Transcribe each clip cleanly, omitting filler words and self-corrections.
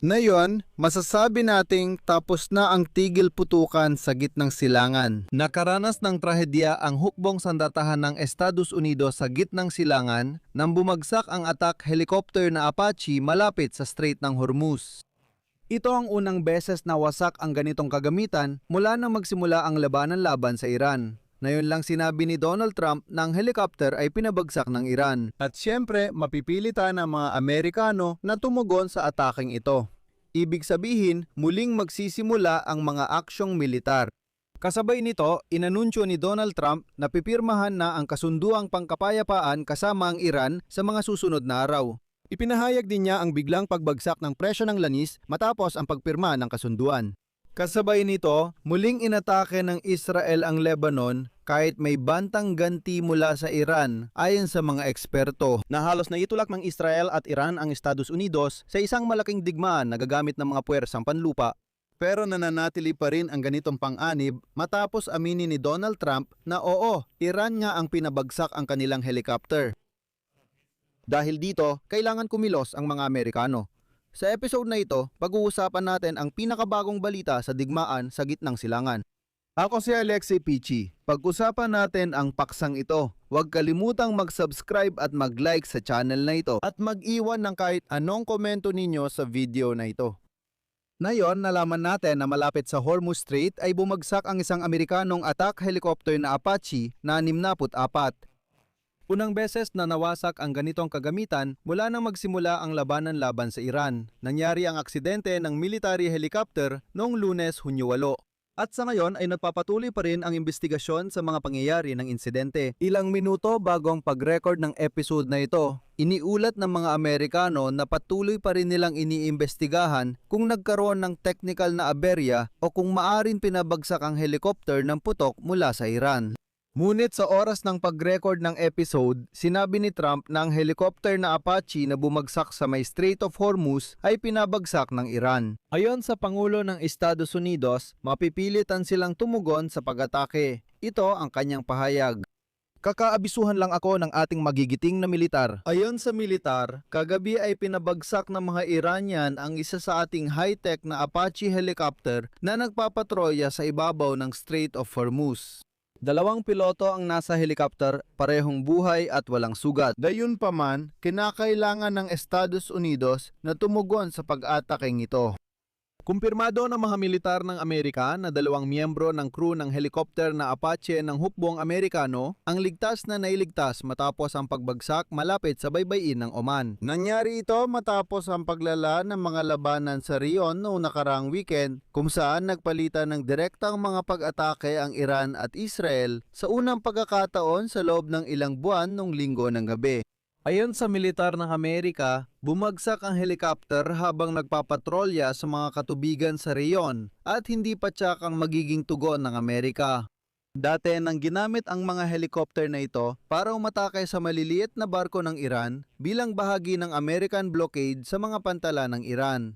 Ngayon, masasabi nating tapos na ang tigil putukan sa gitnang silangan. Nakaranas ng trahedya ang hukbong sandatahan ng Estados Unidos sa gitnang silangan nang bumagsak ang attack helicopter na Apache malapit sa Strait ng Hormuz. Ito ang unang beses na wasak ang ganitong kagamitan mula nang magsimula ang labanan laban sa Iran. Ngayon lang sinabi ni Donald Trump na ang helicopter ay pinabagsak ng Iran. At siyempre, mapipilitan ang mga Amerikano na tumugon sa ataking ito. Ibig sabihin, muling magsisimula ang mga aksyong militar. Kasabay nito, inanunsyo ni Donald Trump na pipirmahan na ang kasunduang pangkapayapaan kasama ang Iran sa mga susunod na araw. Ipinahayag din niya ang biglang pagbagsak ng presyo ng langis matapos ang pagpirma ng kasunduan. Kasabay nito, muling inatake ng Israel ang Lebanon kahit may bantang ganti mula sa Iran ayon sa mga eksperto. Na halos naitulak ng Israel at Iran ang Estados Unidos sa isang malaking digmaan na gagamit ng mga puwersang panlupa. Pero nananatili pa rin ang ganitong pang-anib matapos aminin ni Donald Trump na oo, Iran nga ang pinabagsak ang kanilang helicopter. Dahil dito, kailangan kumilos ang mga Amerikano. Sa episode na ito, pag-uusapan natin ang pinakabagong balita sa digmaan sa gitnang silangan. Ako si Alexei Pichi. Pag-usapan natin ang paksang ito. Huwag kalimutang mag-subscribe at mag-like sa channel na ito at mag-iwan ng kahit anong komento ninyo sa video na ito. Ngayon, nalaman natin na malapit sa Hormuz Strait ay bumagsak ang isang Amerikanong attack helicopter na Apache na 64. Unang beses na nawasak ang ganitong kagamitan mula nang magsimula ang labanan laban sa Iran. Nangyari ang aksidente ng military helicopter noong Lunes, Hunyo 8. At sa ngayon ay nagpapatuloy pa rin ang investigasyon sa mga pangyayari ng insidente. Ilang minuto bago ang pag-record ng episode na ito, iniulat ng mga Amerikano na patuloy pa rin nilang iniimbestigahan kung nagkaroon ng technical na aberya o kung maaring pinabagsak ang helicopter ng putok mula sa Iran. Ngunit sa oras ng pag-record ng episode, sinabi ni Trump na ang helicopter na Apache na bumagsak sa may Strait of Hormuz ay pinabagsak ng Iran. Ayon sa Pangulo ng Estados Unidos, mapipilitan silang tumugon sa pag-atake. Ito ang kanyang pahayag. Kakaabisuhan lang ako ng ating magigiting na militar. Ayon sa militar, kagabi ay pinabagsak ng mga Iranian ang isa sa ating high-tech na Apache helicopter na nagpapatrolya sa ibabaw ng Strait of Hormuz. 2 piloto ang nasa helicopter, parehong buhay at walang sugat. Gayunpaman, kinakailangan ng Estados Unidos na tumugon sa pag-ataking ito. Kumpirmado ng mga militar ng Amerika na 2 miyembro ng crew ng helicopter na Apache ng hukbong Amerikano ang ligtas na nailigtas matapos ang pagbagsak malapit sa baybayin ng Oman. Nangyari ito matapos ang paglala ng mga labanan sa Rion noong nakaraang weekend kung saan nagpalitan ng direktang mga pag-atake ang Iran at Israel sa unang pagkakataon sa loob ng ilang buwan noong Linggo ng gabi. Ayon sa militar ng Amerika, bumagsak ang helicopter habang nagpapatrolya sa mga katubigan sa Rion at hindi pa tiyak ang magiging tugon ng Amerika. Dati nang ginamit ang mga helicopter na ito para umatake sa maliliit na barko ng Iran bilang bahagi ng American blockade sa mga pantala ng Iran.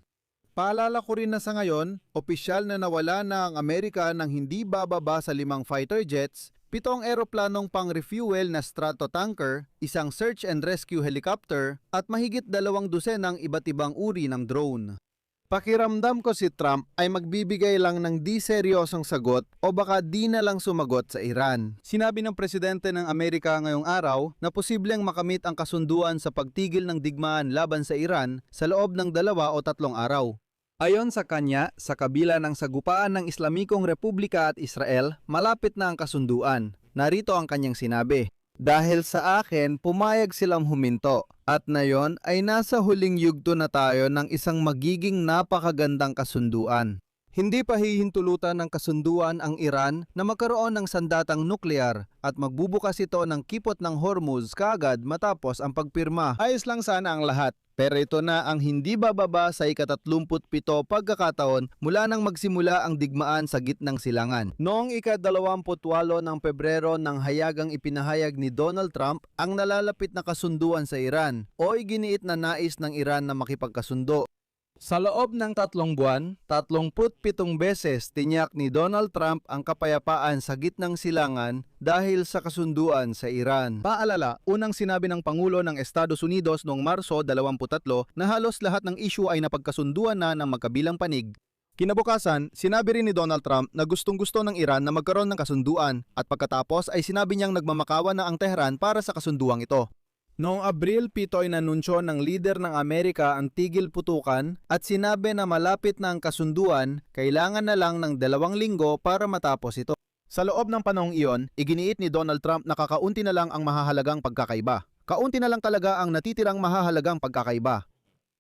Paalala ko rin na sa ngayon, opisyal na nawala na ang Amerika ng hindi bababa sa 5 fighter jets, 7 eroplanong pang-refuel na Stratotanker, 1 search and rescue helicopter, at mahigit 2 dosenang iba't ibang uri ng drone. Pakiramdam ko si Trump ay magbibigay lang ng di seryosong sagot o baka di na lang sumagot sa Iran. Sinabi ng presidente ng Amerika ngayong araw na posibleng makamit ang kasunduan sa pagtigil ng digmaan laban sa Iran sa loob ng 2 o 3 araw. Ayon sa kanya, sa kabila ng sagupaan ng Islamikong Republika at Israel, malapit na ang kasunduan. Narito ang kanyang sinabi, "Dahil sa akin, pumayag silang huminto. At ngayon ay nasa huling yugto na tayo ng isang magiging napakagandang kasunduan. Hindi pa hihintulutan ng kasunduan ang Iran na magkaroon ng sandatang nuklear at magbubukas ito ng kipot ng Hormuz kaagad matapos ang pagpirma. Ayos lang sana ang lahat. Pero ito na ang hindi bababa sa ika-37 pagkakataon mula nang magsimula ang digmaan sa gitnang silangan. Noong ika-28 ng Pebrero nang hayagang ipinahayag ni Donald Trump ang nalalapit na kasunduan sa Iran o iginiit na nais ng Iran na makipagkasundo. Sa loob ng 3 buwan, 37 beses tiniyak ni Donald Trump ang kapayapaan sa gitnang silangan dahil sa kasunduan sa Iran. Paalala, unang sinabi ng Pangulo ng Estados Unidos noong Marso 23 na halos lahat ng issue ay napagkasunduan na ng magkabilang panig. Kinabukasan, sinabi rin ni Donald Trump na gustong-gusto ng Iran na magkaroon ng kasunduan at pagkatapos ay sinabi niyang nagmamakawa na ang Tehran para sa kasunduang ito. Noong Abril 7 ay nanunsyo ng lider ng Amerika ang tigil putukan at sinabi na malapit na ang kasunduan, kailangan na lang ng 2 linggo para matapos ito. Sa loob ng panahong iyon, iginiit ni Donald Trump na kakaunti na lang ang mahahalagang pagkakaiba. Kaunti na lang talaga ang natitirang mahahalagang pagkakaiba.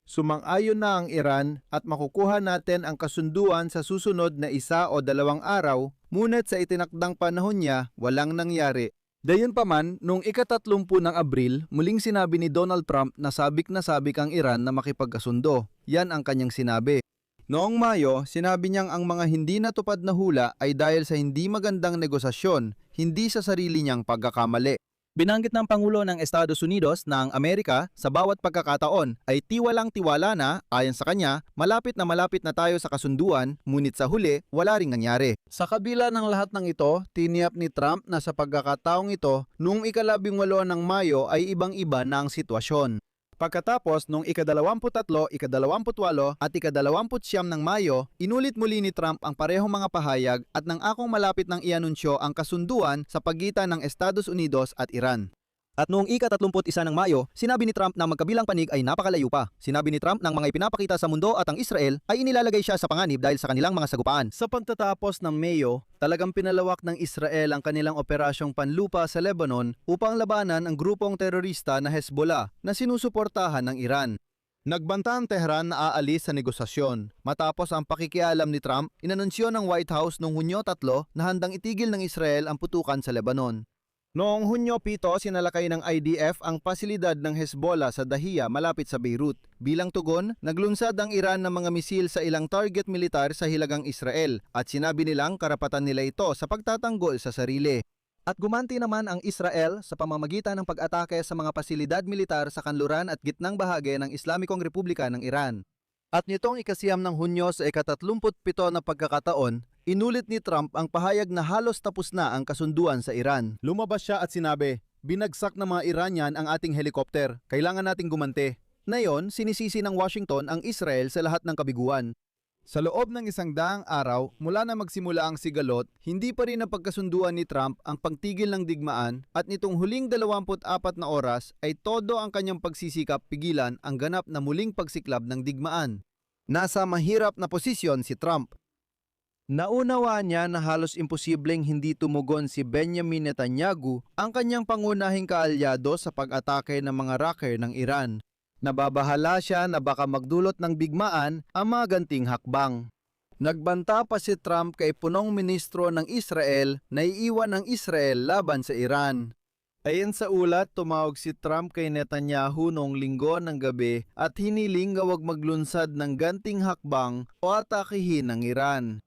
Sumang-ayon na ang Iran at makukuha natin ang kasunduan sa susunod na 1 o 2 araw, ngunit sa itinakdang panahon niya, walang nangyari. Gayunpaman, noong ika-30 ng Abril, muling sinabi ni Donald Trump na sabik ang Iran na makipagkasundo. Yan ang kanyang sinabi. Noong Mayo, sinabi niyang ang mga hindi natupad na hula ay dahil sa hindi magandang negosasyon, hindi sa sarili niyang pagkakamali. Binanggit ng Pangulo ng Estados Unidos na ang Amerika sa bawat pagkakataon ay tiwalang-tiwala na, ayon sa kanya, malapit na tayo sa kasunduan, ngunit sa huli, wala ring nangyari. Sa kabila ng lahat ng ito, tiniyap ni Trump na sa pagkakataong ito, noong ika-18 ng Mayo ay ibang-iba na ang sitwasyon. Pagkatapos, noong ika-23, ika-28 at ika-29 ng Mayo, inulit muli ni Trump ang parehong mga pahayag at nang akong malapit nang ianunsyo ang kasunduan sa pagitan ng Estados Unidos at Iran. At noong ika-31 ng Mayo, sinabi ni Trump na magkabilang panig ay napakalayo pa. Sinabi ni Trump ng mga ipinapakita sa mundo at ang Israel ay inilalagay siya sa panganib dahil sa kanilang mga sagupaan. Sa pagtatapos ng Mayo, talagang pinalawak ng Israel ang kanilang operasyong panlupa sa Lebanon upang labanan ang grupong terorista na Hezbollah na sinusuportahan ng Iran. Nagbanta ang Tehran na aalis sa negosasyon. Matapos ang pakikialam ni Trump, inanunsyo ng White House noong Hunyo 3 na handang itigil ng Israel ang putukan sa Lebanon. Noong Hunyo 7, sinalakay ng IDF ang pasilidad ng Hezbollah sa Dahiya malapit sa Beirut. Bilang tugon, naglunsad ang Iran ng mga misil sa ilang target militar sa hilagang Israel at sinabi nilang karapatan nila ito sa pagtatanggol sa sarili. At gumanti naman ang Israel sa pamamagitan ng pag-atake sa mga pasilidad militar sa kanluran at gitnang bahagi ng Islamikong Republika ng Iran. At nitong ika-9 ng Hunyo sa ika-37 na pagkakataon, inulit ni Trump ang pahayag na halos tapos na ang kasunduan sa Iran. Lumabas siya at sinabi, binagsak ng mga Iranian ang ating helikopter, kailangan nating gumanti. Ngayon, sinisisi ng Washington ang Israel sa lahat ng kabiguan. Sa loob ng 100 araw, mula na magsimula ang sigalot, hindi pa rin napagkasunduan ni Trump ang pagtigil ng digmaan at nitong huling 24 na oras ay todo ang kanyang pagsisikap pigilan ang ganap na muling pagsiklab ng digmaan. Nasa mahirap na posisyon si Trump. Naunawaan niya na halos imposibleng hindi tumugon si Benjamin Netanyahu, ang kanyang pangunahing kaalyado sa pag-atake ng mga rocker ng Iran. Nababahala siya na baka magdulot ng bigmaan ang mga ganting hakbang. Nagbanta pa si Trump kay punong ministro ng Israel na iiwan ng Israel laban sa Iran. Ayon sa ulat, tumawag si Trump kay Netanyahu noong Linggo ng gabi at hiniling na huwag maglunsad ng ganting hakbang o atakihin ng Iran.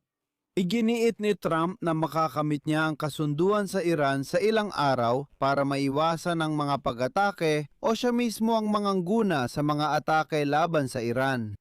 Iginiit ni Trump na makakamit niya ang kasunduan sa Iran sa ilang araw para maiwasan ang mga pag-atake o siya mismo ang mangangguna sa mga atake laban sa Iran.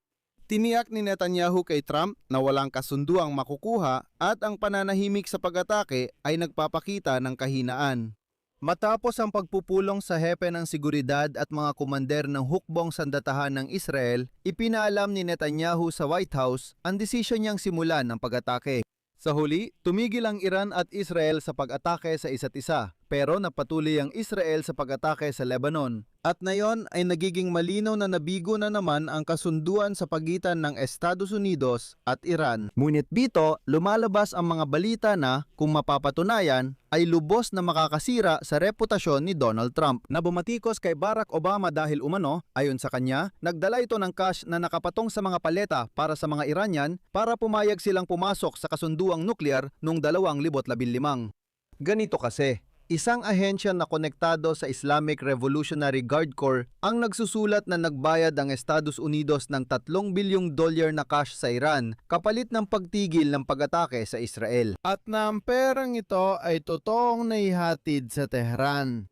Tiniyak ni Netanyahu kay Trump na walang kasunduang makukuha at ang pananahimik sa pag-atake ay nagpapakita ng kahinaan. Matapos ang pagpupulong sa hepe ng seguridad at mga komander ng hukbong sandatahan ng Israel, ipinaalam ni Netanyahu sa White House ang desisyon niyang simulan ng pag-atake. Sa huli, tumigil ang Iran at Israel sa pag-atake sa isa't isa, pero napatuloy ang Israel sa pag-atake sa Lebanon. At ngayon ay nagiging malinaw na nabigo na naman ang kasunduan sa pagitan ng Estados Unidos at Iran. Ngunit dito, lumalabas ang mga balita na, kung mapapatunayan, ay lubos na makakasira sa reputasyon ni Donald Trump na bumatikos kay Barack Obama dahil umano, ayon sa kanya, nagdala ito ng cash na nakapatong sa mga paleta para sa mga Iranian para pumayag silang pumasok sa kasunduang nuklear noong 2015. Ganito kasi, isang ahensya na konektado sa Islamic Revolutionary Guard Corps ang nagsusulat na nagbayad ang Estados Unidos ng $3 bilyong na cash sa Iran kapalit ng pagtigil ng pag-atake sa Israel. At na ang perang ito ay totoong naihatid sa Tehran.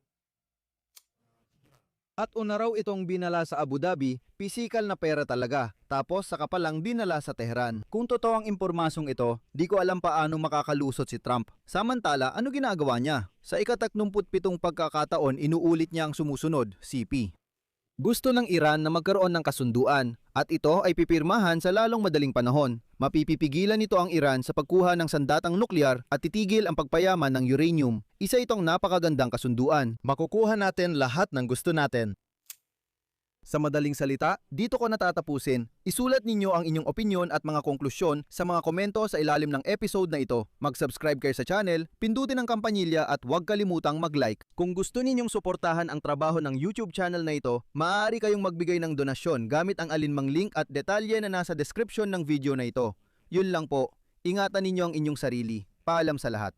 At una raw itong binala sa Abu Dhabi, pisikal na pera talaga. Tapos saka pa lang dinala sa Tehran. Kung totoo ang impormasyong ito, di ko alam paano makakalusot si Trump. Samantala, ano ginagawa niya? Sa ika-37 pagkakataon, inuulit niya ang sumusunod, CP. Gusto ng Iran na magkaroon ng kasunduan at ito ay pipirmahan sa lalong madaling panahon. Mapipipigilan nito ang Iran sa pagkuha ng sandatang nuklear at titigil ang pagpayaman ng uranium. Isa itong napakagandang kasunduan. Makukuha natin lahat ng gusto natin. Sa madaling salita, dito ko natatapusin. Isulat ninyo ang inyong opinyon at mga konklusyon sa mga komento sa ilalim ng episode na ito. Mag-subscribe kayo sa channel, pindutin ang kampanilya at huwag kalimutang mag-like. Kung gusto ninyong suportahan ang trabaho ng YouTube channel na ito, maaari kayong magbigay ng donasyon gamit ang alinmang link at detalye na nasa description ng video na ito. Yun lang po, ingatan ninyo ang inyong sarili. Paalam sa lahat.